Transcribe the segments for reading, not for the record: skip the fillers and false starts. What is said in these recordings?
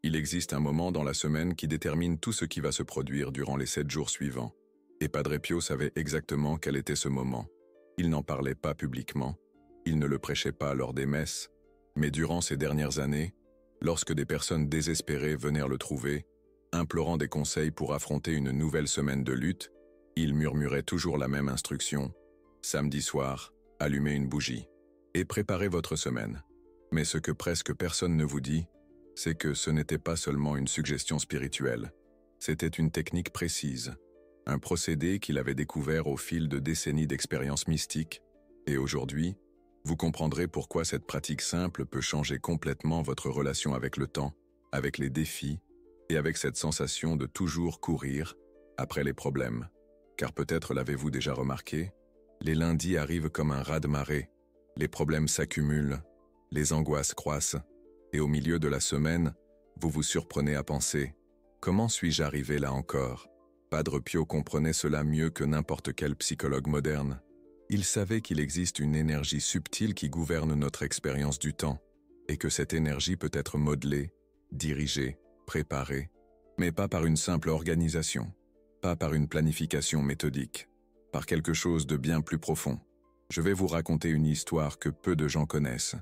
Il existe un moment dans la semaine qui détermine tout ce qui va se produire durant les 7 jours suivants. Et Padre Pio savait exactement quel était ce moment. Il n'en parlait pas publiquement, il ne le prêchait pas lors des messes, mais durant ces dernières années, lorsque des personnes désespérées venaient le trouver, implorant des conseils pour affronter une nouvelle semaine de lutte, il murmurait toujours la même instruction. Samedi soir, allumez une bougie et préparez votre semaine. Mais ce que presque personne ne vous dit, c'est que ce n'était pas seulement une suggestion spirituelle, c'était une technique précise, un procédé qu'il avait découvert au fil de décennies d'expériences mystiques, et aujourd'hui, vous comprendrez pourquoi cette pratique simple peut changer complètement votre relation avec le temps, avec les défis, et avec cette sensation de toujours courir après les problèmes. Car peut-être l'avez-vous déjà remarqué, les lundis arrivent comme un raz-de-marée, les problèmes s'accumulent, les angoisses croissent, et au milieu de la semaine, vous vous surprenez à penser « Comment suis-je arrivé là encore ?» Padre Pio comprenait cela mieux que n'importe quel psychologue moderne. Il savait qu'il existe une énergie subtile qui gouverne notre expérience du temps, et que cette énergie peut être modelée, dirigée, préparée, mais pas par une simple organisation, pas par une planification méthodique, par quelque chose de bien plus profond. Je vais vous raconter une histoire que peu de gens connaissent.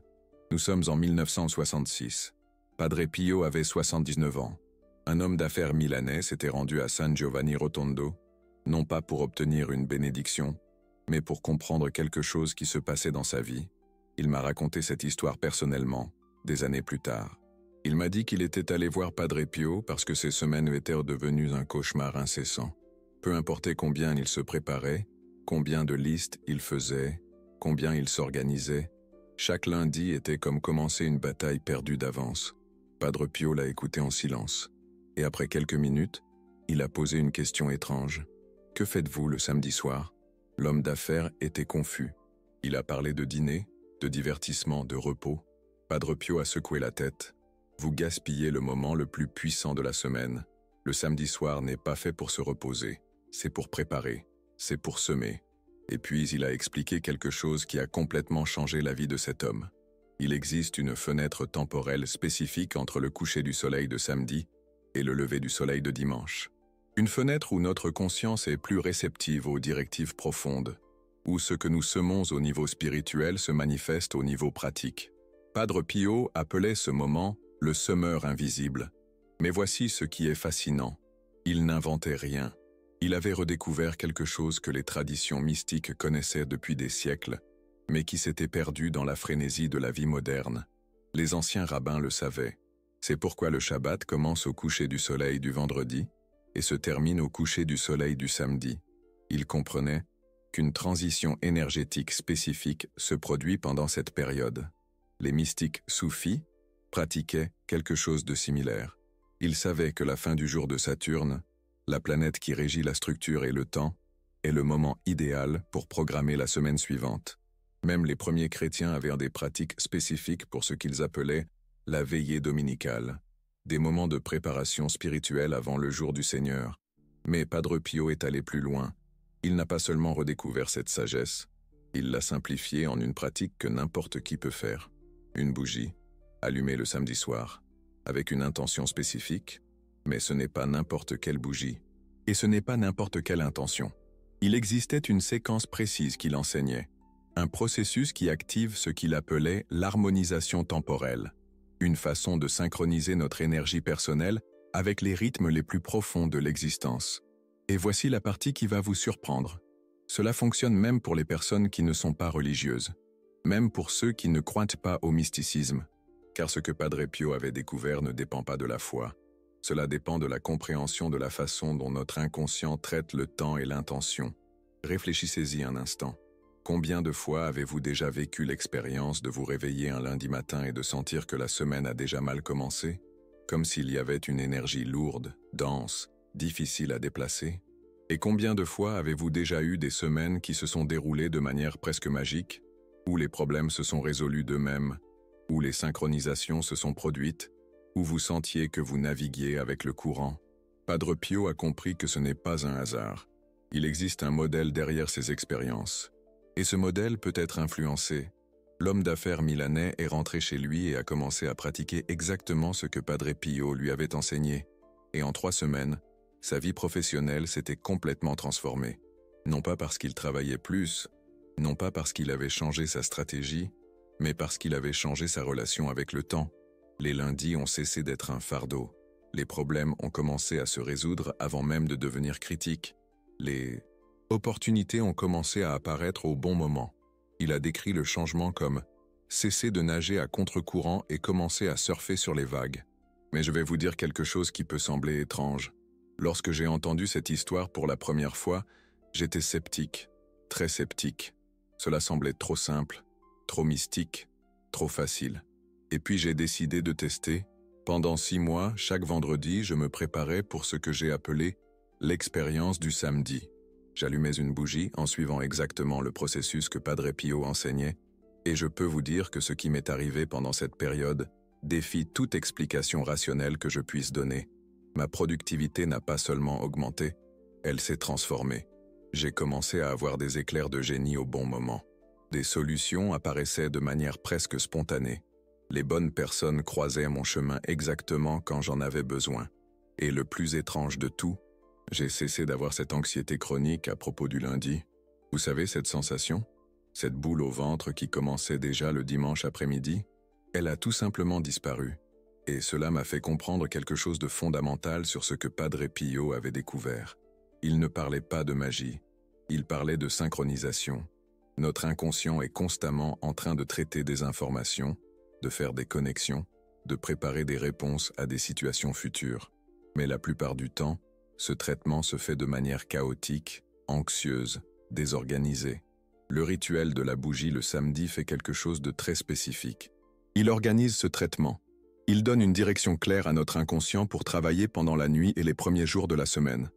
Nous sommes en 1966. Padre Pio avait 79 ans. Un homme d'affaires milanais s'était rendu à San Giovanni Rotondo, non pas pour obtenir une bénédiction, mais pour comprendre quelque chose qui se passait dans sa vie. Il m'a raconté cette histoire personnellement, des années plus tard. Il m'a dit qu'il était allé voir Padre Pio parce que ses semaines étaient devenues un cauchemar incessant. Peu importait combien il se préparait, combien de listes il faisait, combien il s'organisait, chaque lundi était comme commencer une bataille perdue d'avance. Padre Pio l'a écouté en silence. Et après quelques minutes, il a posé une question étrange. « Que faites-vous le samedi soir ?» L'homme d'affaires était confus. Il a parlé de dîner, de divertissement, de repos. Padre Pio a secoué la tête. « Vous gaspillez le moment le plus puissant de la semaine. Le samedi soir n'est pas fait pour se reposer. C'est pour préparer. C'est pour semer. » Et puis il a expliqué quelque chose qui a complètement changé la vie de cet homme. Il existe une fenêtre temporelle spécifique entre le coucher du soleil de samedi et le lever du soleil de dimanche. Une fenêtre où notre conscience est plus réceptive aux directives profondes, où ce que nous semons au niveau spirituel se manifeste au niveau pratique. Padre Pio appelait ce moment le semeur invisible. Mais voici ce qui est fascinant. Il n'inventait rien. Il avait redécouvert quelque chose que les traditions mystiques connaissaient depuis des siècles, mais qui s'était perdu dans la frénésie de la vie moderne. Les anciens rabbins le savaient. C'est pourquoi le Shabbat commence au coucher du soleil du vendredi et se termine au coucher du soleil du samedi. Ils comprenaient qu'une transition énergétique spécifique se produit pendant cette période. Les mystiques soufis pratiquaient quelque chose de similaire. Ils savaient que la fin du jour de Saturne, la planète qui régit la structure et le temps, est le moment idéal pour programmer la semaine suivante. Même les premiers chrétiens avaient des pratiques spécifiques pour ce qu'ils appelaient la veillée dominicale, des moments de préparation spirituelle avant le jour du Seigneur. Mais Padre Pio est allé plus loin. Il n'a pas seulement redécouvert cette sagesse, il l'a simplifiée en une pratique que n'importe qui peut faire. Une bougie, allumée le samedi soir, avec une intention spécifique, mais ce n'est pas n'importe quelle bougie. Et ce n'est pas n'importe quelle intention. Il existait une séquence précise qu'il enseignait, un processus qui active ce qu'il appelait l'harmonisation temporelle, une façon de synchroniser notre énergie personnelle avec les rythmes les plus profonds de l'existence. Et voici la partie qui va vous surprendre. Cela fonctionne même pour les personnes qui ne sont pas religieuses, même pour ceux qui ne croient pas au mysticisme, car ce que Padre Pio avait découvert ne dépend pas de la foi. Cela dépend de la compréhension de la façon dont notre inconscient traite le temps et l'intention. Réfléchissez-y un instant. Combien de fois avez-vous déjà vécu l'expérience de vous réveiller un lundi matin et de sentir que la semaine a déjà mal commencé? Comme s'il y avait une énergie lourde, dense, difficile à déplacer? Et combien de fois avez-vous déjà eu des semaines qui se sont déroulées de manière presque magique, où les problèmes se sont résolus d'eux-mêmes, où les synchronisations se sont produites, où vous sentiez que vous naviguiez avec le courant? Padre Pio a compris que ce n'est pas un hasard. Il existe un modèle derrière ces expériences. Et ce modèle peut être influencé L'homme d'affaires milanais est rentré chez lui et a commencé à pratiquer exactement ce que Padre Pio lui avait enseigné. Et en 3 semaines, sa vie professionnelle s'était complètement transformée. Non pas parce qu'il travaillait plus, non pas parce qu'il avait changé sa stratégie, mais parce qu'il avait changé sa relation avec le temps. Les lundis ont cessé d'être un fardeau. Les problèmes ont commencé à se résoudre avant même de devenir critiques. Les opportunités ont commencé à apparaître au bon moment. Il a décrit le changement comme « cesser de nager à contre-courant et commencer à surfer sur les vagues ». Mais je vais vous dire quelque chose qui peut sembler étrange. Lorsque j'ai entendu cette histoire pour la première fois, j'étais sceptique, très sceptique. Cela semblait trop simple, trop mystique, trop facile. Et puis j'ai décidé de tester. Pendant 6 mois, chaque vendredi, je me préparais pour ce que j'ai appelé l'expérience du samedi. J'allumais une bougie en suivant exactement le processus que Padre Pio enseignait, et je peux vous dire que ce qui m'est arrivé pendant cette période défie toute explication rationnelle que je puisse donner. Ma productivité n'a pas seulement augmenté, elle s'est transformée. J'ai commencé à avoir des éclairs de génie au bon moment. Des solutions apparaissaient de manière presque spontanée. Les bonnes personnes croisaient mon chemin exactement quand j'en avais besoin. Et le plus étrange de tout, j'ai cessé d'avoir cette anxiété chronique à propos du lundi. Vous savez cette sensation? Cette boule au ventre qui commençait déjà le dimanche après-midi? Elle a tout simplement disparu. Et cela m'a fait comprendre quelque chose de fondamental sur ce que Padre Pio avait découvert. Il ne parlait pas de magie, il parlait de synchronisation. Notre inconscient est constamment en train de traiter des informations, de faire des connexions, de préparer des réponses à des situations futures. Mais la plupart du temps, ce traitement se fait de manière chaotique, anxieuse, désorganisée. Le rituel de la bougie le samedi fait quelque chose de très spécifique. Il organise ce traitement. Il donne une direction claire à notre inconscient pour travailler pendant la nuit et les premiers jours de la semaine.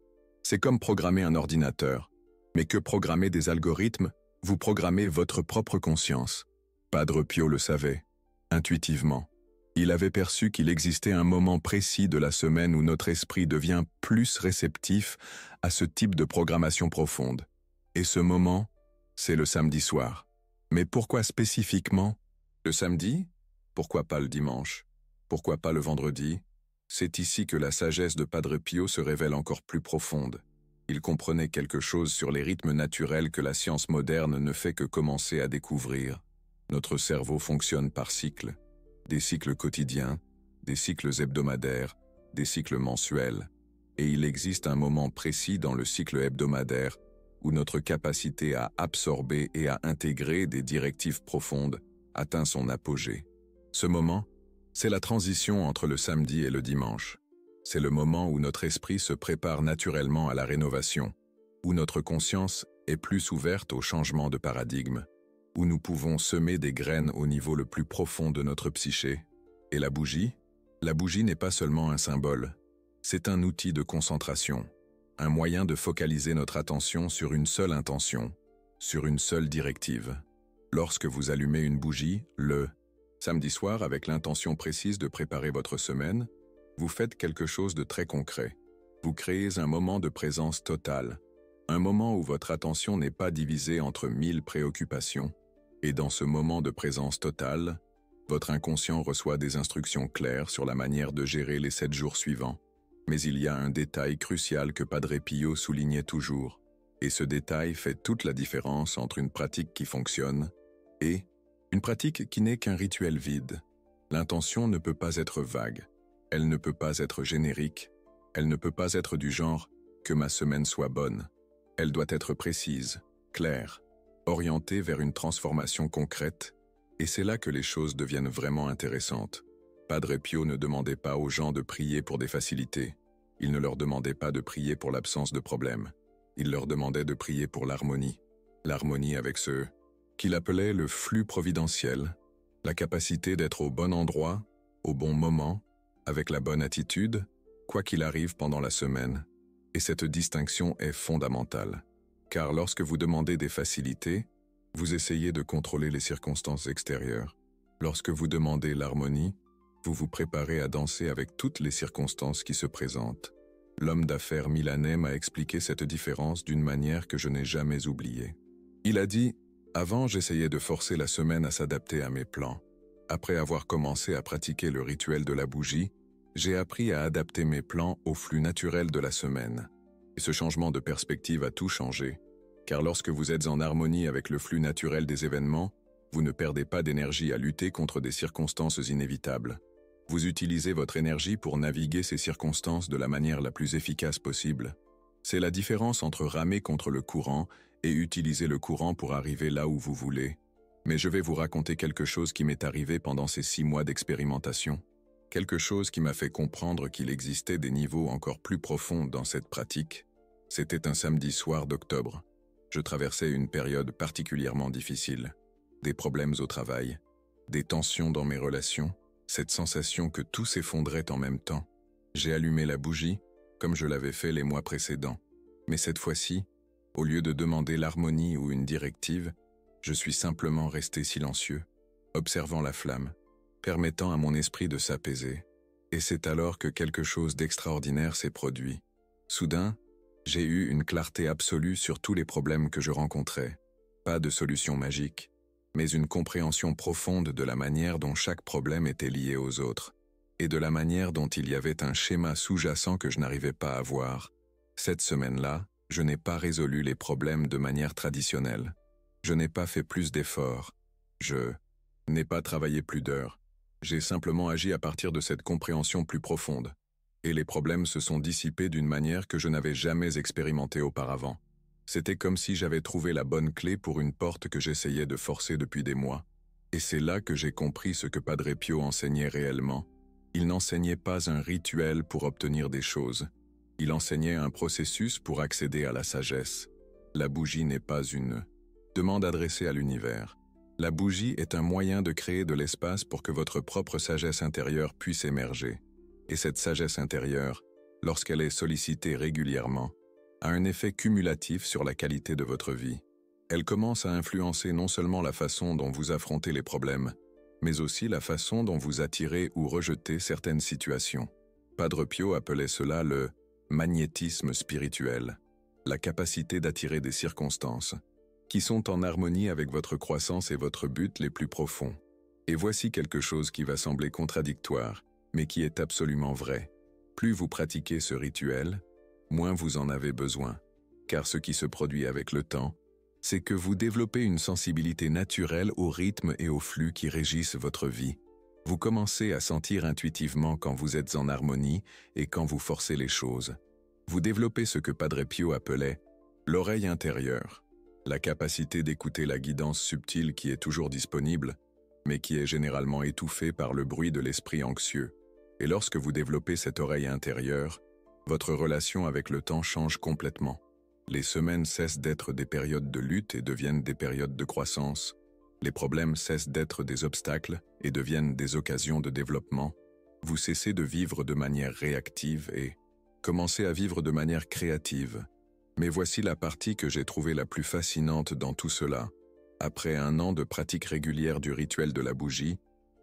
C'est comme programmer un ordinateur. Mais que programmer des algorithmes, vous programmez votre propre conscience. Padre Pio le savait, intuitivement. Il avait perçu qu'il existait un moment précis de la semaine où notre esprit devient plus réceptif à ce type de programmation profonde. Et ce moment, c'est le samedi soir. Mais pourquoi spécifiquement le samedi? Pourquoi pas le dimanche? Pourquoi pas le vendredi? C'est ici que la sagesse de Padre Pio se révèle encore plus profonde. Il comprenait quelque chose sur les rythmes naturels que la science moderne ne fait que commencer à découvrir. Notre cerveau fonctionne par cycles. Des cycles quotidiens, des cycles hebdomadaires, des cycles mensuels. Et il existe un moment précis dans le cycle hebdomadaire où notre capacité à absorber et à intégrer des directives profondes atteint son apogée. Ce moment, c'est la transition entre le samedi et le dimanche. C'est le moment où notre esprit se prépare naturellement à la rénovation, où notre conscience est plus ouverte au changement de paradigme, où nous pouvons semer des graines au niveau le plus profond de notre psyché. Et la bougie n'est pas seulement un symbole, c'est un outil de concentration, un moyen de focaliser notre attention sur une seule intention, sur une seule directive. Lorsque vous allumez une bougie, le samedi soir avec l'intention précise de préparer votre semaine, vous faites quelque chose de très concret. Vous créez un moment de présence totale, un moment où votre attention n'est pas divisée entre 1000 préoccupations. Et dans ce moment de présence totale, votre inconscient reçoit des instructions claires sur la manière de gérer les 7 jours suivants. Mais il y a un détail crucial que Padre Pio soulignait toujours. Et ce détail fait toute la différence entre une pratique qui fonctionne et une pratique qui n'est qu'un rituel vide. L'intention ne peut pas être vague, elle ne peut pas être générique, elle ne peut pas être du genre « que ma semaine soit bonne ». Elle doit être précise, claire, orientée vers une transformation concrète, et c'est là que les choses deviennent vraiment intéressantes. Padre Pio ne demandait pas aux gens de prier pour des facilités. Il ne leur demandait pas de prier pour l'absence de problèmes. Il leur demandait de prier pour l'harmonie. L'harmonie avec ce qu'il appelait le flux providentiel, la capacité d'être au bon endroit, au bon moment, avec la bonne attitude, quoi qu'il arrive pendant la semaine. Et cette distinction est fondamentale. Car lorsque vous demandez des facilités, vous essayez de contrôler les circonstances extérieures. Lorsque vous demandez l'harmonie, vous vous préparez à danser avec toutes les circonstances qui se présentent. L'homme d'affaires milanais m'a expliqué cette différence d'une manière que je n'ai jamais oubliée. Il a dit Avant, j'essayais de forcer la semaine à s'adapter à mes plans. Après avoir commencé à pratiquer le rituel de la bougie, j'ai appris à adapter mes plans au flux naturel de la semaine. Et ce changement de perspective a tout changé, car lorsque vous êtes en harmonie avec le flux naturel des événements, vous ne perdez pas d'énergie à lutter contre des circonstances inévitables. Vous utilisez votre énergie pour naviguer ces circonstances de la manière la plus efficace possible. C'est la différence entre ramer contre le courant et utiliser le courant pour arriver là où vous voulez. Mais je vais vous raconter quelque chose qui m'est arrivé pendant ces 6 mois d'expérimentation. Quelque chose qui m'a fait comprendre qu'il existait des niveaux encore plus profonds dans cette pratique. C'était un samedi soir d'octobre. Je traversais une période particulièrement difficile. Des problèmes au travail, des tensions dans mes relations, cette sensation que tout s'effondrait en même temps. J'ai allumé la bougie, comme je l'avais fait les mois précédents. Mais cette fois-ci, au lieu de demander l'harmonie ou une directive, je suis simplement resté silencieux, observant la flamme, permettant à mon esprit de s'apaiser. Et c'est alors que quelque chose d'extraordinaire s'est produit. Soudain, j'ai eu une clarté absolue sur tous les problèmes que je rencontrais. Pas de solution magique, mais une compréhension profonde de la manière dont chaque problème était lié aux autres, et de la manière dont il y avait un schéma sous-jacent que je n'arrivais pas à voir. Cette semaine-là, je n'ai pas résolu les problèmes de manière traditionnelle. Je n'ai pas fait plus d'efforts. Je n'ai pas travaillé plus d'heures. J'ai simplement agi à partir de cette compréhension plus profonde. Et les problèmes se sont dissipés d'une manière que je n'avais jamais expérimentée auparavant. C'était comme si j'avais trouvé la bonne clé pour une porte que j'essayais de forcer depuis des mois. Et c'est là que j'ai compris ce que Padre Pio enseignait réellement. Il n'enseignait pas un rituel pour obtenir des choses. Il enseignait un processus pour accéder à la sagesse. La bougie n'est pas une demande adressée à l'univers. La bougie est un moyen de créer de l'espace pour que votre propre sagesse intérieure puisse émerger. Et cette sagesse intérieure, lorsqu'elle est sollicitée régulièrement, a un effet cumulatif sur la qualité de votre vie. Elle commence à influencer non seulement la façon dont vous affrontez les problèmes, mais aussi la façon dont vous attirez ou rejetez certaines situations. Padre Pio appelait cela le magnétisme spirituel, la capacité d'attirer des circonstances qui sont en harmonie avec votre croissance et votre but les plus profonds. Et voici quelque chose qui va sembler contradictoire, mais qui est absolument vrai. Plus vous pratiquez ce rituel, moins vous en avez besoin, car ce qui se produit avec le temps, c'est que vous développez une sensibilité naturelle au rythme et au flux qui régissent votre vie. Vous commencez à sentir intuitivement quand vous êtes en harmonie et quand vous forcez les choses. Vous développez ce que Padre Pio appelait l'oreille intérieure, la capacité d'écouter la guidance subtile qui est toujours disponible, mais qui est généralement étouffée par le bruit de l'esprit anxieux. Et lorsque vous développez cette oreille intérieure, votre relation avec le temps change complètement. Les semaines cessent d'être des périodes de lutte et deviennent des périodes de croissance. Les problèmes cessent d'être des obstacles et deviennent des occasions de développement. Vous cessez de vivre de manière réactive et commencez à vivre de manière créative. Mais voici la partie que j'ai trouvée la plus fascinante dans tout cela. Après 1 an de pratique régulière du rituel de la bougie,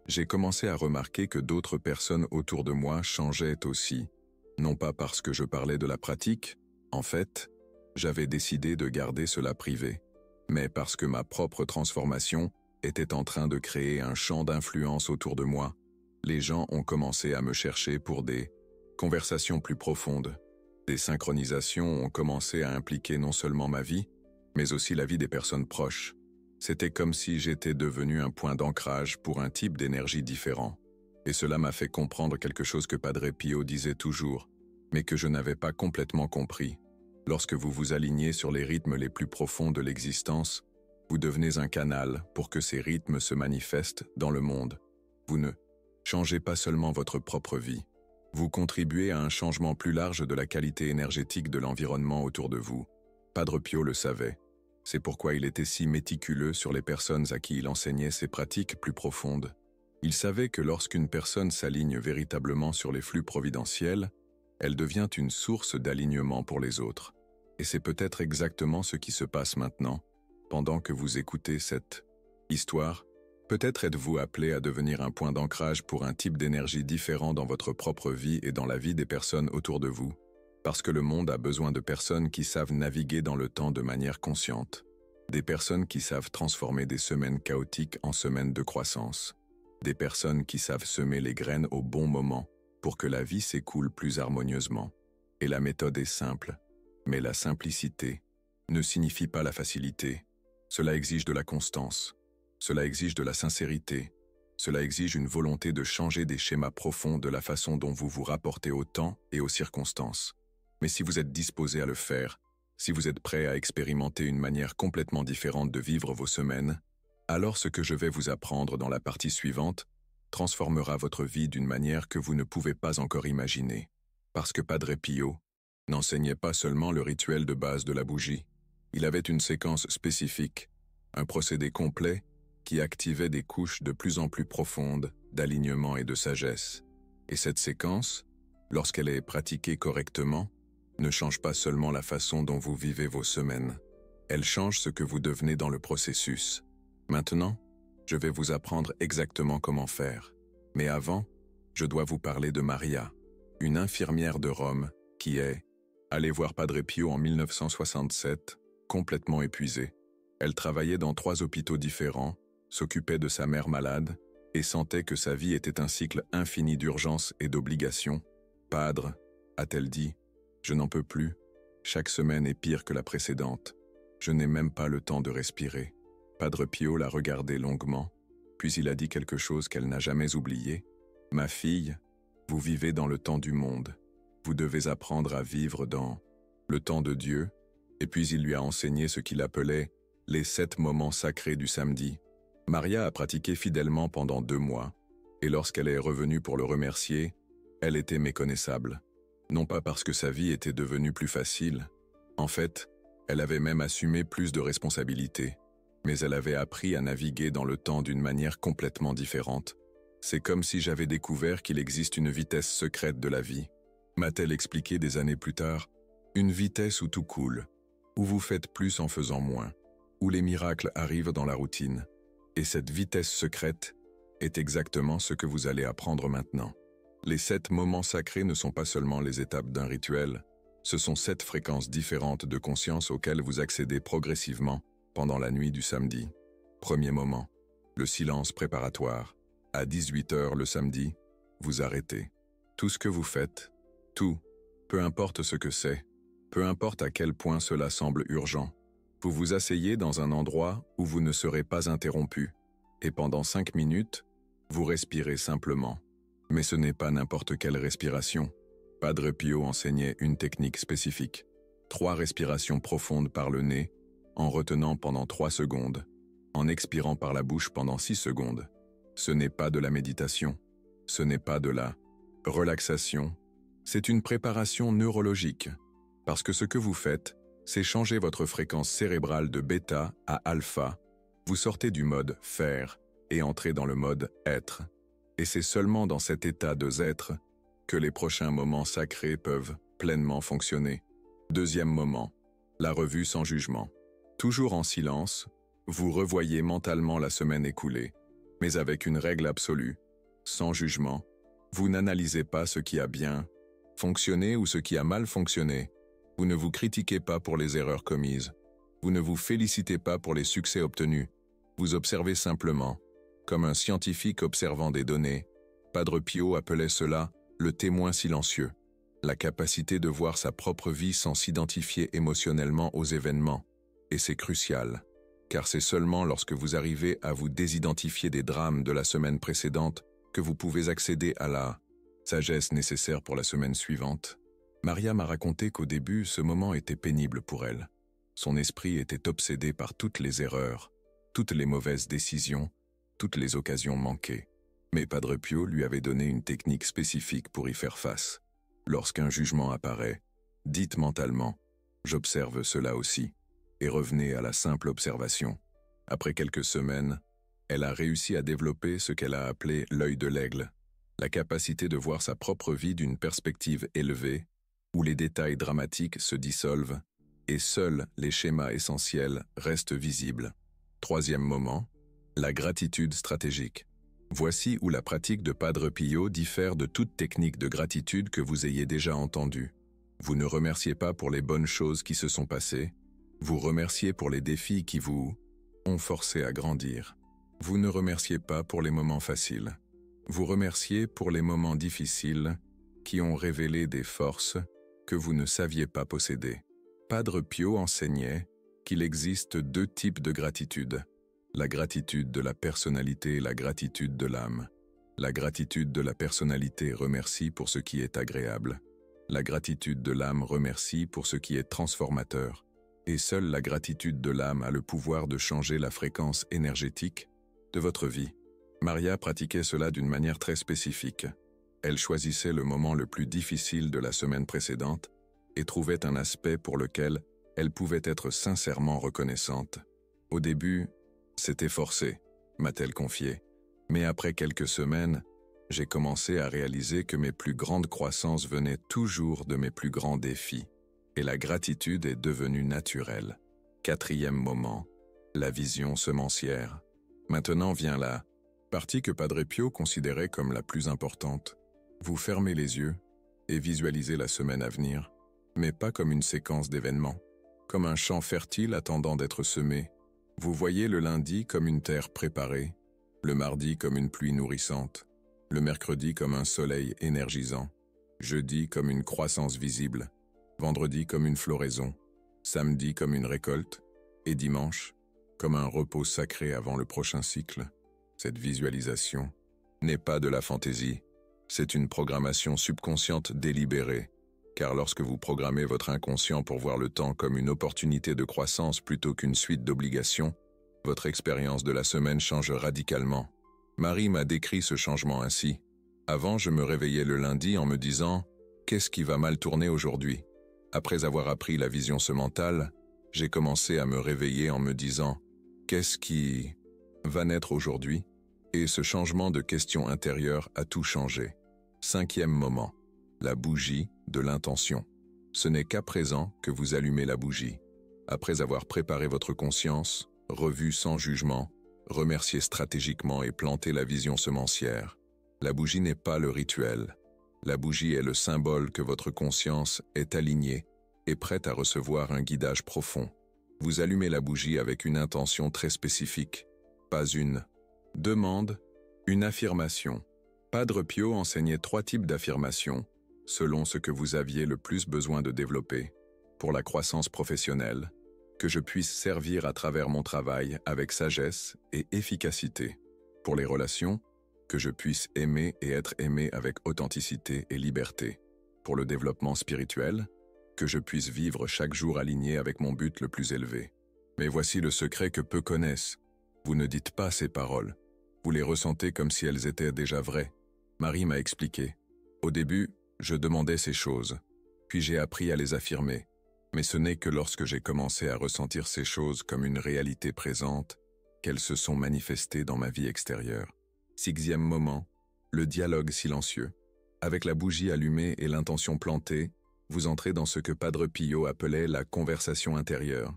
j'ai commencé à remarquer que d'autres personnes autour de moi changeaient aussi. Non pas parce que je parlais de la pratique, en fait, j'avais décidé de garder cela privé, mais parce que ma propre transformation était en train de créer un champ d'influence autour de moi. Les gens ont commencé à me chercher pour des conversations plus profondes. Des synchronisations ont commencé à impliquer non seulement ma vie, mais aussi la vie des personnes proches. C'était comme si j'étais devenu un point d'ancrage pour un type d'énergie différent. Et cela m'a fait comprendre quelque chose que Padre Pio disait toujours, mais que je n'avais pas complètement compris. Lorsque vous vous alignez sur les rythmes les plus profonds de l'existence, vous devenez un canal pour que ces rythmes se manifestent dans le monde. Vous ne changez pas seulement votre propre vie. Vous contribuez à un changement plus large de la qualité énergétique de l'environnement autour de vous. Padre Pio le savait. C'est pourquoi il était si méticuleux sur les personnes à qui il enseignait ces pratiques plus profondes. Il savait que lorsqu'une personne s'aligne véritablement sur les flux providentiels, elle devient une source d'alignement pour les autres. Et c'est peut-être exactement ce qui se passe maintenant, pendant que vous écoutez cette histoire. Peut-être êtes-vous appelé à devenir un point d'ancrage pour un type d'énergie différent dans votre propre vie et dans la vie des personnes autour de vous, parce que le monde a besoin de personnes qui savent naviguer dans le temps de manière consciente. Des personnes qui savent transformer des semaines chaotiques en semaines de croissance. Des personnes qui savent semer les graines au bon moment pour que la vie s'écoule plus harmonieusement. Et la méthode est simple, mais la simplicité ne signifie pas la facilité. Cela exige de la constance, cela exige de la sincérité, cela exige une volonté de changer des schémas profonds de la façon dont vous vous rapportez au temps et aux circonstances. Mais si vous êtes disposé à le faire, si vous êtes prêt à expérimenter une manière complètement différente de vivre vos semaines, alors ce que je vais vous apprendre dans la partie suivante transformera votre vie d'une manière que vous ne pouvez pas encore imaginer. Parce que Padre Pio n'enseignait pas seulement le rituel de base de la bougie, il avait une séquence spécifique, un procédé complet qui activait des couches de plus en plus profondes d'alignement et de sagesse. Et cette séquence, lorsqu'elle est pratiquée correctement, ne change pas seulement la façon dont vous vivez vos semaines, elle change ce que vous devenez dans le processus. Maintenant, je vais vous apprendre exactement comment faire. Mais avant, je dois vous parler de Maria, une infirmière de Rome qui est allée voir Padre Pio en 1967, complètement épuisée. Elle travaillait dans 3 hôpitaux différents, s'occupait de sa mère malade et sentait que sa vie était un cycle infini d'urgences et d'obligations. « Padre », a-t-elle dit, « je n'en peux plus. Chaque semaine est pire que la précédente. Je n'ai même pas le temps de respirer. » Padre Pio l'a regardée longuement, puis il a dit quelque chose qu'elle n'a jamais oublié. « Ma fille, vous vivez dans le temps du monde. Vous devez apprendre à vivre dans le temps de Dieu. » Et puis il lui a enseigné ce qu'il appelait les 7 moments sacrés du samedi. Maria a pratiqué fidèlement pendant 2 mois, et lorsqu'elle est revenue pour le remercier, elle était méconnaissable. Non pas parce que sa vie était devenue plus facile. En fait, elle avait même assumé plus de responsabilités. Mais elle avait appris à naviguer dans le temps d'une manière complètement différente. C'est comme si j'avais découvert qu'il existe une vitesse secrète de la vie. M'a-t-elle expliqué des années plus tard, une vitesse où tout coule, où vous faites plus en faisant moins, où les miracles arrivent dans la routine. Et cette vitesse secrète est exactement ce que vous allez apprendre maintenant. Les 7 moments sacrés ne sont pas seulement les étapes d'un rituel, ce sont 7 fréquences différentes de conscience auxquelles vous accédez progressivement pendant la nuit du samedi. Premier moment, le silence préparatoire. À 18h le samedi, vous arrêtez. Tout ce que vous faites, tout, peu importe ce que c'est, peu importe à quel point cela semble urgent, vous vous asseyez dans un endroit où vous ne serez pas interrompu, et pendant 5 minutes, vous respirez simplement. Mais ce n'est pas n'importe quelle respiration. Padre Pio enseignait une technique spécifique. 3 respirations profondes par le nez, en retenant pendant 3 secondes, en expirant par la bouche pendant 6 secondes. Ce n'est pas de la méditation, ce n'est pas de la relaxation, c'est une préparation neurologique, parce que ce que vous faites, c'est changer votre fréquence cérébrale de bêta à alpha. Vous sortez du mode « faire » et entrez dans le mode « être ». Et c'est seulement dans cet état de « être » que les prochains moments sacrés peuvent pleinement fonctionner. Deuxième moment, la revue sans jugement. Toujours en silence, vous revoyez mentalement la semaine écoulée, mais avec une règle absolue, sans jugement. Vous n'analysez pas ce qui a bien fonctionné ou ce qui a mal fonctionné. Vous ne vous critiquez pas pour les erreurs commises. Vous ne vous félicitez pas pour les succès obtenus. Vous observez simplement, comme un scientifique observant des données. Padre Pio appelait cela le témoin silencieux, la capacité de voir sa propre vie sans s'identifier émotionnellement aux événements. Et c'est crucial, car c'est seulement lorsque vous arrivez à vous désidentifier des drames de la semaine précédente que vous pouvez accéder à la sagesse nécessaire pour la semaine suivante. Maria m'a raconté qu'au début, ce moment était pénible pour elle. Son esprit était obsédé par toutes les erreurs, toutes les mauvaises décisions, toutes les occasions manquées. Mais Padre Pio lui avait donné une technique spécifique pour y faire face. Lorsqu'un jugement apparaît, dites mentalement « j'observe cela aussi » et revenez à la simple observation. Après quelques semaines, elle a réussi à développer ce qu'elle a appelé l'œil de l'aigle, la capacité de voir sa propre vie d'une perspective élevée, où les détails dramatiques se dissolvent et seuls les schémas essentiels restent visibles. Troisième moment, la gratitude stratégique. Voici où la pratique de Padre Pio diffère de toute technique de gratitude que vous ayez déjà entendue. Vous ne remerciez pas pour les bonnes choses qui se sont passées, Vous remerciez pour les défis qui vous ont forcé à grandir. Vous ne remerciez pas pour les moments faciles. Vous remerciez pour les moments difficiles qui ont révélé des forces que vous ne saviez pas posséder. Padre Pio enseignait qu'il existe deux types de gratitude. La gratitude de la personnalité et la gratitude de l'âme. La gratitude de la personnalité remercie pour ce qui est agréable. La gratitude de l'âme remercie pour ce qui est transformateur. Et seule la gratitude de l'âme a le pouvoir de changer la fréquence énergétique de votre vie. Maria pratiquait cela d'une manière très spécifique. Elle choisissait le moment le plus difficile de la semaine précédente et trouvait un aspect pour lequel elle pouvait être sincèrement reconnaissante. Au début, c'était forcé, m'a-t-elle confié. Mais après quelques semaines, j'ai commencé à réaliser que mes plus grandes croissances venaient toujours de mes plus grands défis. Et la gratitude est devenue naturelle. 4e moment, la vision semencière. Maintenant vient la partie que Padre Pio considérait comme la plus importante. Vous fermez les yeux et visualisez la semaine à venir, mais pas comme une séquence d'événements, comme un champ fertile attendant d'être semé. Vous voyez le lundi comme une terre préparée, le mardi comme une pluie nourrissante, le mercredi comme un soleil énergisant, jeudi comme une croissance visible, vendredi comme une floraison, samedi comme une récolte, et dimanche comme un repos sacré avant le prochain cycle. Cette visualisation n'est pas de la fantaisie, c'est une programmation subconsciente délibérée, car lorsque vous programmez votre inconscient pour voir le temps comme une opportunité de croissance plutôt qu'une suite d'obligations, votre expérience de la semaine change radicalement. Marie m'a décrit ce changement ainsi. Avant, je me réveillais le lundi en me disant « Qu'est-ce qui va mal tourner aujourd'hui ?» Après avoir appris la vision sementale, j'ai commencé à me réveiller en me disant « Qu'est-ce qui va naître aujourd'hui ?» Et ce changement de question intérieure a tout changé. 5e moment, la bougie de l'intention. Ce n'est qu'à présent que vous allumez la bougie. Après avoir préparé votre conscience, revu sans jugement, remercié stratégiquement et planté la vision semencière. La bougie n'est pas le rituel. La bougie est le symbole que votre conscience est alignée et prête à recevoir un guidage profond. Vous allumez la bougie avec une intention très spécifique, pas une demande, une affirmation. Padre Pio enseignait 3 types d'affirmations, selon ce que vous aviez le plus besoin de développer. Pour la croissance professionnelle, que je puisse servir à travers mon travail avec sagesse et efficacité. Pour les relations, que je puisse aimer et être aimé avec authenticité et liberté. Pour le développement spirituel, que je puisse vivre chaque jour aligné avec mon but le plus élevé. Mais voici le secret que peu connaissent. Vous ne dites pas ces paroles. Vous les ressentez comme si elles étaient déjà vraies. Marie m'a expliqué. Au début, je demandais ces choses, puis j'ai appris à les affirmer. Mais ce n'est que lorsque j'ai commencé à ressentir ces choses comme une réalité présente qu'elles se sont manifestées dans ma vie extérieure. 6e moment, le dialogue silencieux. Avec la bougie allumée et l'intention plantée, vous entrez dans ce que Padre Pio appelait la conversation intérieure.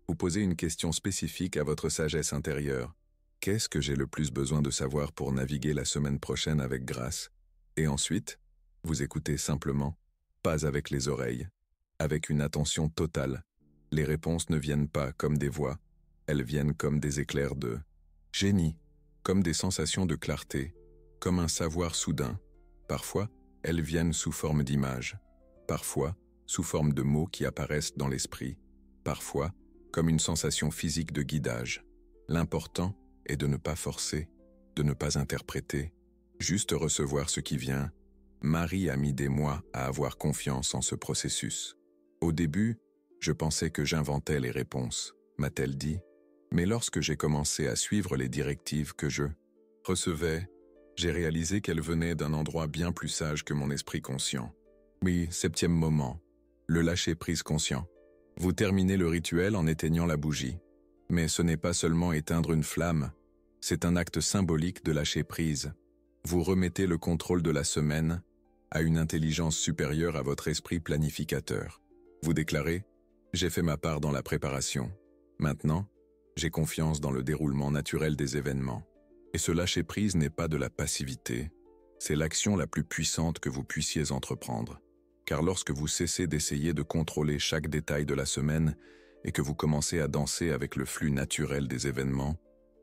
Vous posez une question spécifique à votre sagesse intérieure. Qu'est-ce que j'ai le plus besoin de savoir pour naviguer la semaine prochaine avec grâce? Et ensuite, vous écoutez simplement, pas avec les oreilles, avec une attention totale. Les réponses ne viennent pas comme des voix, elles viennent comme des éclairs de génie, comme des sensations de clarté, comme un savoir soudain. Parfois, elles viennent sous forme d'images, parfois sous forme de mots qui apparaissent dans l'esprit, parfois comme une sensation physique de guidage. L'important est de ne pas forcer, de ne pas interpréter, juste recevoir ce qui vient. Marie a mis des mois à avoir confiance en ce processus. Au début, je pensais que j'inventais les réponses, m'a-t-elle dit, mais lorsque j'ai commencé à suivre les directives que je recevais, j'ai réalisé qu'elles venaient d'un endroit bien plus sage que mon esprit conscient. Oui, 7e moment, le lâcher-prise conscient. Vous terminez le rituel en éteignant la bougie. Mais ce n'est pas seulement éteindre une flamme, c'est un acte symbolique de lâcher prise. Vous remettez le contrôle de la semaine à une intelligence supérieure à votre esprit planificateur. Vous déclarez « J'ai fait ma part dans la préparation. Maintenant, j'ai confiance dans le déroulement naturel des événements. » Et ce lâcher-prise n'est pas de la passivité, c'est l'action la plus puissante que vous puissiez entreprendre. Car lorsque vous cessez d'essayer de contrôler chaque détail de la semaine et que vous commencez à danser avec le flux naturel des événements,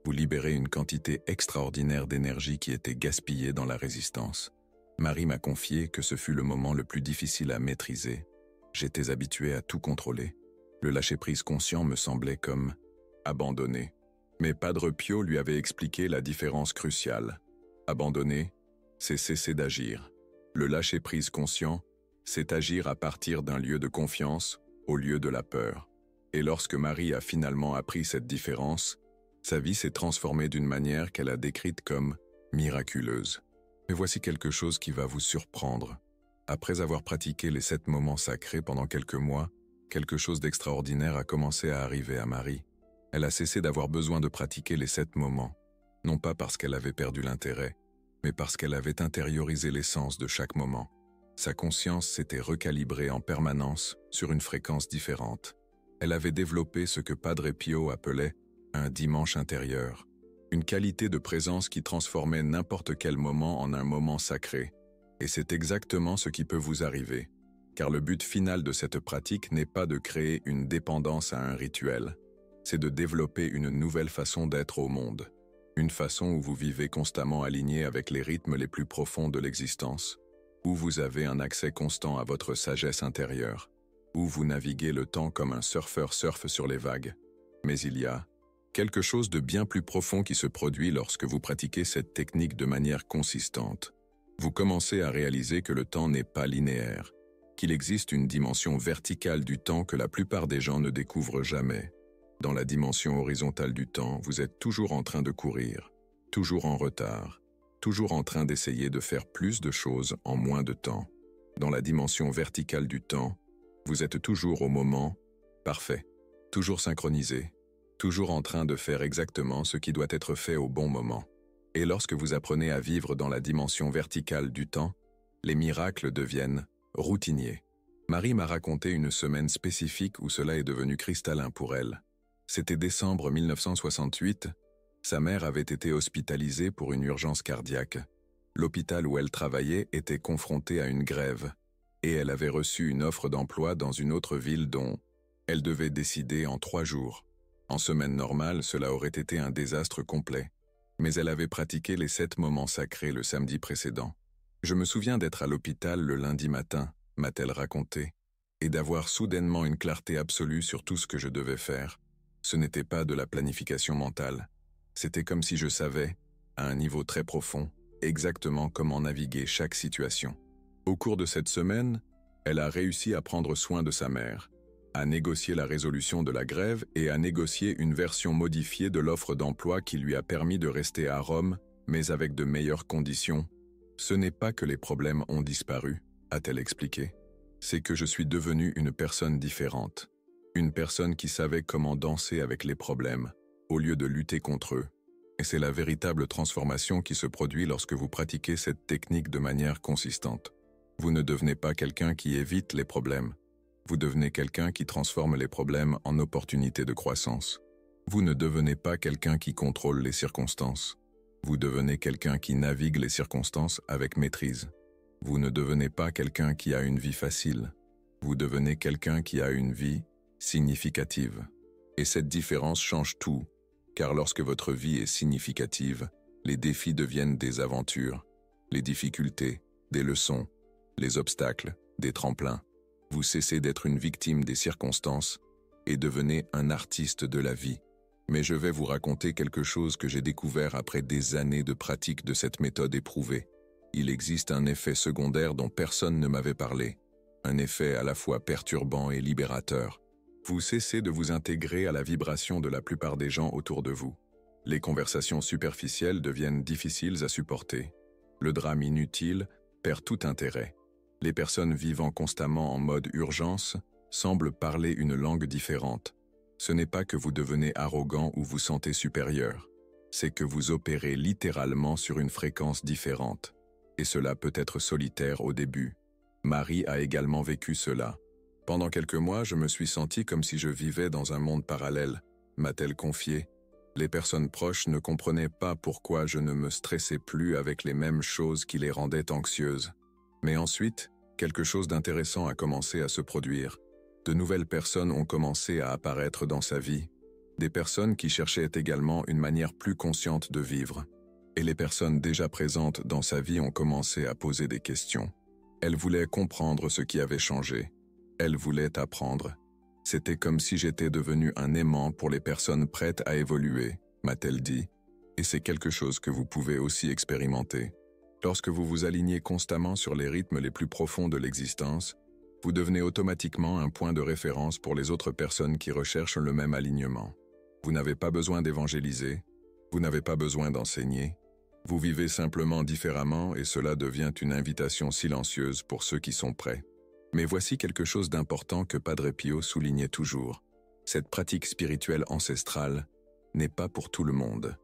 vous libérez une quantité extraordinaire d'énergie qui était gaspillée dans la résistance. Marie m'a confié que ce fut le moment le plus difficile à maîtriser. J'étais habitué à tout contrôler. Le lâcher-prise conscient me semblait comme abandonner. Mais Padre Pio lui avait expliqué la différence cruciale. Abandonner, c'est cesser d'agir. Le lâcher-prise conscient, c'est agir à partir d'un lieu de confiance au lieu de la peur. Et lorsque Marie a finalement appris cette différence, sa vie s'est transformée d'une manière qu'elle a décrite comme miraculeuse. Mais voici quelque chose qui va vous surprendre. Après avoir pratiqué les 7 moments sacrés pendant quelques mois, quelque chose d'extraordinaire a commencé à arriver à Marie. Elle a cessé d'avoir besoin de pratiquer les 7 moments, non pas parce qu'elle avait perdu l'intérêt, mais parce qu'elle avait intériorisé l'essence de chaque moment. Sa conscience s'était recalibrée en permanence sur une fréquence différente. Elle avait développé ce que Padre Pio appelait un dimanche intérieur, une qualité de présence qui transformait n'importe quel moment en un moment sacré. Et c'est exactement ce qui peut vous arriver, car le but final de cette pratique n'est pas de créer une dépendance à un rituel, c'est de développer une nouvelle façon d'être au monde, une façon où vous vivez constamment aligné avec les rythmes les plus profonds de l'existence, où vous avez un accès constant à votre sagesse intérieure, où vous naviguez le temps comme un surfeur surfe sur les vagues. Mais il y a quelque chose de bien plus profond qui se produit lorsque vous pratiquez cette technique de manière consistante. Vous commencez à réaliser que le temps n'est pas linéaire, qu'il existe une dimension verticale du temps que la plupart des gens ne découvrent jamais. Dans la dimension horizontale du temps, vous êtes toujours en train de courir, toujours en retard, toujours en train d'essayer de faire plus de choses en moins de temps. Dans la dimension verticale du temps, vous êtes toujours au moment parfait, toujours synchronisé, toujours en train de faire exactement ce qui doit être fait au bon moment. Et lorsque vous apprenez à vivre dans la dimension verticale du temps, les miracles deviennent routiniers. Marie m'a raconté une semaine spécifique où cela est devenu cristallin pour elle. C'était décembre 1968. Sa mère avait été hospitalisée pour une urgence cardiaque. L'hôpital où elle travaillait était confronté à une grève, et elle avait reçu une offre d'emploi dans une autre ville dont elle devait décider en 3 jours. En semaine normale, cela aurait été un désastre complet. Mais elle avait pratiqué les 7 moments sacrés le samedi précédent. Je me souviens d'être à l'hôpital le lundi matin, m'a-t-elle raconté, et d'avoir soudainement une clarté absolue sur tout ce que je devais faire. Ce n'était pas de la planification mentale. C'était comme si je savais, à un niveau très profond, exactement comment naviguer chaque situation. Au cours de cette semaine, elle a réussi à prendre soin de sa mère, à négocier la résolution de la grève et à négocier une version modifiée de l'offre d'emploi qui lui a permis de rester à Rome, mais avec de meilleures conditions. Ce n'est pas que les problèmes ont disparu, a-t-elle expliqué. C'est que je suis devenu une personne différente. Une personne qui savait comment danser avec les problèmes, au lieu de lutter contre eux. Et c'est la véritable transformation qui se produit lorsque vous pratiquez cette technique de manière consistante. Vous ne devenez pas quelqu'un qui évite les problèmes. Vous devenez quelqu'un qui transforme les problèmes en opportunités de croissance. Vous ne devenez pas quelqu'un qui contrôle les circonstances. Vous devenez quelqu'un qui navigue les circonstances avec maîtrise. Vous ne devenez pas quelqu'un qui a une vie facile. Vous devenez quelqu'un qui a une vie significative. Et cette différence change tout, car lorsque votre vie est significative, les défis deviennent des aventures, les difficultés, des leçons, les obstacles, des tremplins. Vous cessez d'être une victime des circonstances et devenez un artiste de la vie. Mais je vais vous raconter quelque chose que j'ai découvert après des années de pratique de cette méthode éprouvée. Il existe un effet secondaire dont personne ne m'avait parlé, un effet à la fois perturbant et libérateur. Vous cessez de vous intégrer à la vibration de la plupart des gens autour de vous. Les conversations superficielles deviennent difficiles à supporter. Le drame inutile perd tout intérêt. Les personnes vivant constamment en mode urgence semblent parler une langue différente. Ce n'est pas que vous devenez arrogant ou vous sentez supérieur. C'est que vous opérez littéralement sur une fréquence différente. Et cela peut être solitaire au début. Marie a également vécu cela. Pendant quelques mois, je me suis senti comme si je vivais dans un monde parallèle, m'a-t-elle confié. Les personnes proches ne comprenaient pas pourquoi je ne me stressais plus avec les mêmes choses qui les rendaient anxieuses. Mais ensuite, quelque chose d'intéressant a commencé à se produire. De nouvelles personnes ont commencé à apparaître dans sa vie, des personnes qui cherchaient également une manière plus consciente de vivre. Et les personnes déjà présentes dans sa vie ont commencé à poser des questions. Elle voulait comprendre ce qui avait changé. Elle voulait apprendre. C'était comme si j'étais devenu un aimant pour les personnes prêtes à évoluer, m'a-t-elle dit. Et c'est quelque chose que vous pouvez aussi expérimenter. Lorsque vous vous alignez constamment sur les rythmes les plus profonds de l'existence, vous devenez automatiquement un point de référence pour les autres personnes qui recherchent le même alignement. Vous n'avez pas besoin d'évangéliser, vous n'avez pas besoin d'enseigner. Vous vivez simplement différemment et cela devient une invitation silencieuse pour ceux qui sont prêts. Mais voici quelque chose d'important que Padre Pio soulignait toujours. Cette pratique spirituelle ancestrale n'est pas pour tout le monde.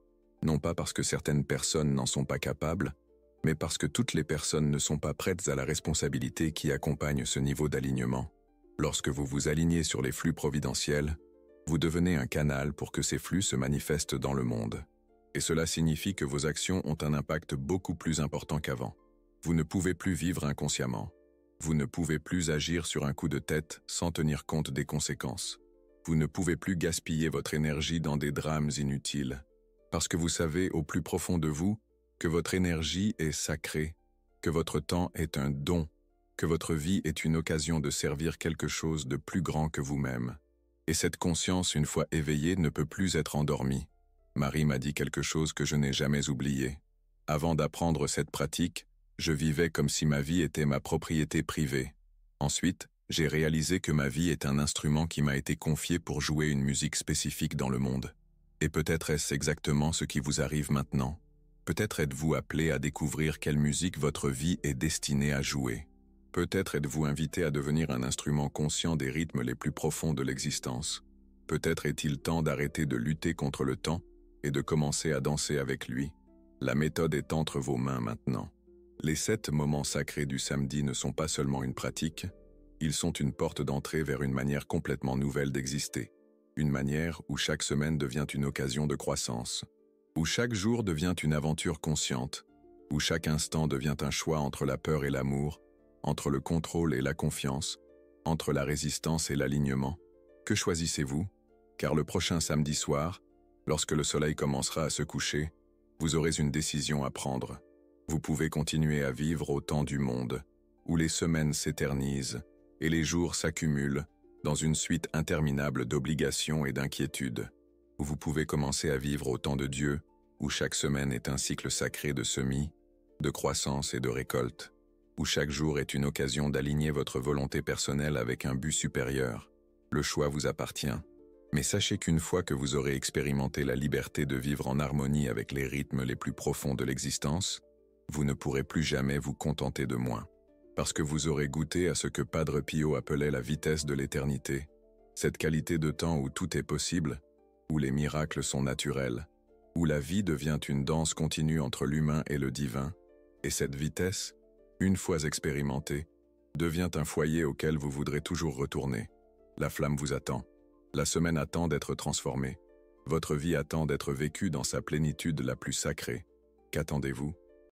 Non pas parce que certaines personnes n'en sont pas capables, mais parce que toutes les personnes ne sont pas prêtes à la responsabilité qui accompagne ce niveau d'alignement. Lorsque vous vous alignez sur les flux providentiels, vous devenez un canal pour que ces flux se manifestent dans le monde. Et cela signifie que vos actions ont un impact beaucoup plus important qu'avant. Vous ne pouvez plus vivre inconsciemment. Vous ne pouvez plus agir sur un coup de tête sans tenir compte des conséquences. Vous ne pouvez plus gaspiller votre énergie dans des drames inutiles. Parce que vous savez au plus profond de vous que votre énergie est sacrée, que votre temps est un don, que votre vie est une occasion de servir quelque chose de plus grand que vous-même. Et cette conscience, une fois éveillée, ne peut plus être endormie. Marie m'a dit quelque chose que je n'ai jamais oublié. Avant d'apprendre cette pratique, je vivais comme si ma vie était ma propriété privée. Ensuite, j'ai réalisé que ma vie est un instrument qui m'a été confié pour jouer une musique spécifique dans le monde. Et peut-être est-ce exactement ce qui vous arrive maintenant. Peut-être êtes-vous appelé à découvrir quelle musique votre vie est destinée à jouer. Peut-être êtes-vous invité à devenir un instrument conscient des rythmes les plus profonds de l'existence. Peut-être est-il temps d'arrêter de lutter contre le temps et de commencer à danser avec lui. La méthode est entre vos mains maintenant. Les 7 moments sacrés du samedi ne sont pas seulement une pratique, ils sont une porte d'entrée vers une manière complètement nouvelle d'exister. Une manière où chaque semaine devient une occasion de croissance, où chaque jour devient une aventure consciente, où chaque instant devient un choix entre la peur et l'amour, entre le contrôle et la confiance, entre la résistance et l'alignement. Que choisissez-vous? Car le prochain samedi soir, lorsque le soleil commencera à se coucher, vous aurez une décision à prendre. Vous pouvez continuer à vivre au temps du monde, où les semaines s'éternisent et les jours s'accumulent dans une suite interminable d'obligations et d'inquiétudes, où vous pouvez commencer à vivre au temps de Dieu, où chaque semaine est un cycle sacré de semis, de croissance et de récolte, où chaque jour est une occasion d'aligner votre volonté personnelle avec un but supérieur. Le choix vous appartient. Mais sachez qu'une fois que vous aurez expérimenté la liberté de vivre en harmonie avec les rythmes les plus profonds de l'existence, vous ne pourrez plus jamais vous contenter de moins. Parce que vous aurez goûté à ce que Padre Pio appelait la vitesse de l'éternité, cette qualité de temps où tout est possible, où les miracles sont naturels, où la vie devient une danse continue entre l'humain et le divin, et cette vitesse, une fois expérimentée, devient un foyer auquel vous voudrez toujours retourner. La flamme vous attend. La semaine attend d'être transformée. Votre vie attend d'être vécue dans sa plénitude la plus sacrée. Qu'attendez-vous ?